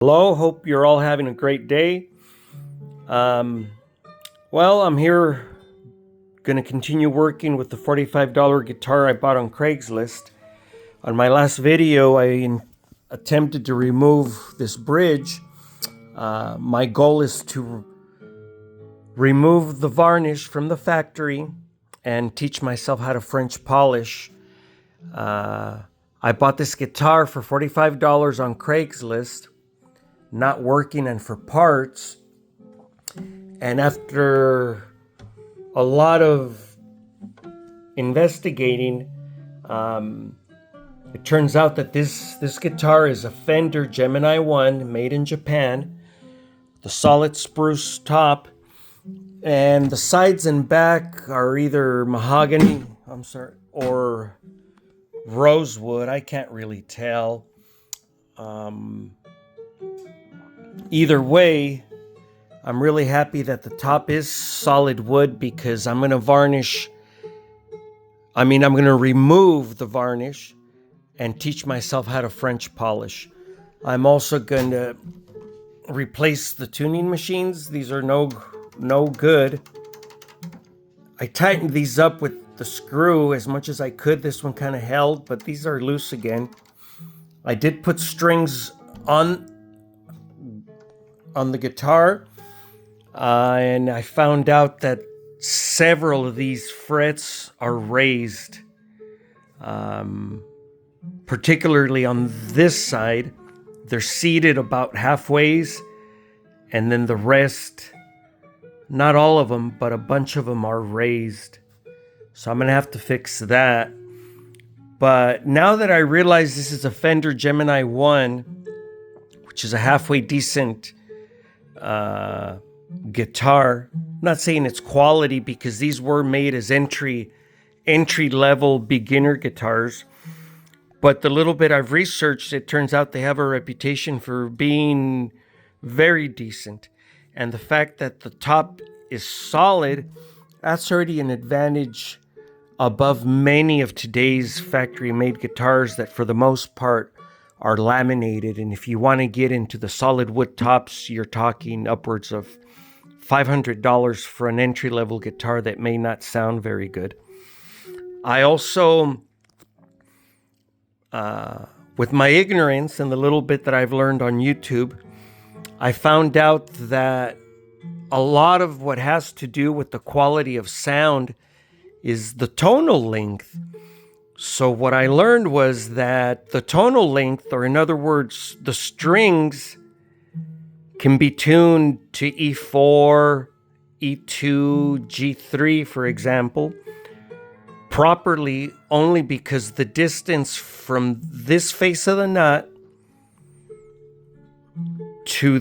Hello, hope you're all having a great day. Well, I'm here going to continue working with the $45 guitar I bought on Craigslist. On my last video, I attempted to remove this bridge. My goal is to remove the varnish from the factory and teach myself how to French polish. I bought this guitar for $45 on Craigslist, not working and for parts. And after a lot of investigating, it turns out that this guitar is a Fender Gemini 1 made in Japan, the solid spruce top, and the sides and back are either mahogany, or rosewood. I can't really tell. Either way, I'm really happy that the top is solid wood because I'm going to remove the varnish and teach myself how to French polish. I'm also going to replace the tuning machines. These are no good. I tightened these up with the screw as much as I could. This one kind of held, but these are loose again. I did put strings on the guitar, and I found out that several of these frets are raised, particularly on this side. They're seated about halfways, and then the rest, not all of them, but a bunch of them are raised. So I'm going to have to fix that. But now that I realize this is a Fender Gemini 1, which is a halfway decent guitar, I'm not saying it's quality because these were made as entry level beginner guitars, but the little bit I've researched, it turns out they have a reputation for being very decent. And the fact that the top is solid, that's already an advantage above many of today's factory made guitars that for the most part are laminated. And if you want to get into the solid wood tops, you're talking upwards of $500 for an entry-level guitar that may not sound very good. I also, with my ignorance and the little bit that I've learned on YouTube, I found out that a lot of what has to do with the quality of sound is the tonal length. So what I learned was that the tonal length, or in other words, the strings, can be tuned to E4, E2, G3, for example, properly only because the distance from this face of the nut to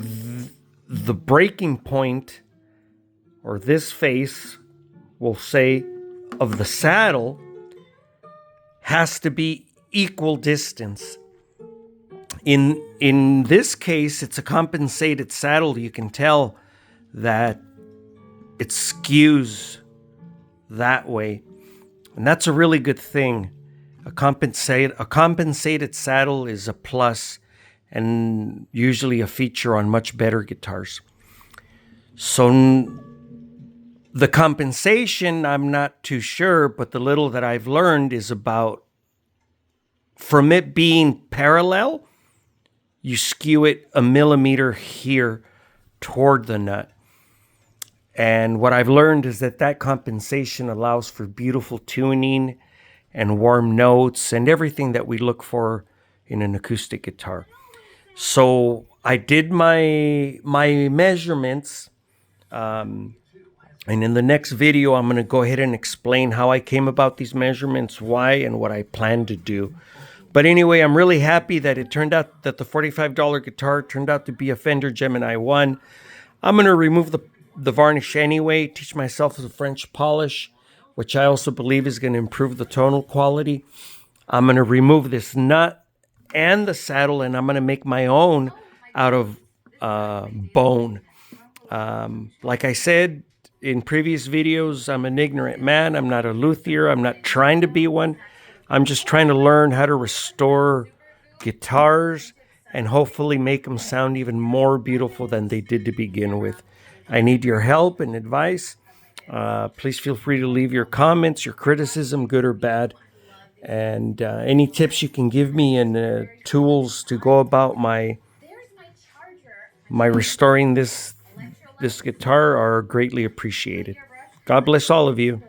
the breaking point, or this face, we'll say, of the saddle, has to be equal distance. In this case, it's a compensated saddle. You can tell that it skews that way, and that's a really good thing. A compensated saddle is a plus, and usually a feature on much better guitars. So the compensation, I'm not too sure, but the little that I've learned is about, from it being parallel, you skew it a millimeter here toward the nut. And what I've learned is that compensation allows for beautiful tuning and warm notes and everything that we look for in an acoustic guitar. So I did my measurements, and in the next video, I'm going to go ahead and explain how I came about these measurements, why, and what I plan to do. But anyway, I'm really happy that it turned out that the $45 guitar turned out to be a Fender Gemini 1. I'm going to remove the varnish anyway, teach myself the French polish, which I also believe is going to improve the tonal quality. I'm going to remove this nut and the saddle, and I'm going to make my own out of bone. Like I said in previous videos, I'm an ignorant man. I'm not a luthier. I'm not trying to be one. I'm just trying to learn how to restore guitars and hopefully make them sound even more beautiful than they did to begin with. I need your help and advice. Please feel free to leave your comments, your criticism, good or bad, and any tips you can give me and tools to go about my restoring this guitar are greatly appreciated. God bless all of you.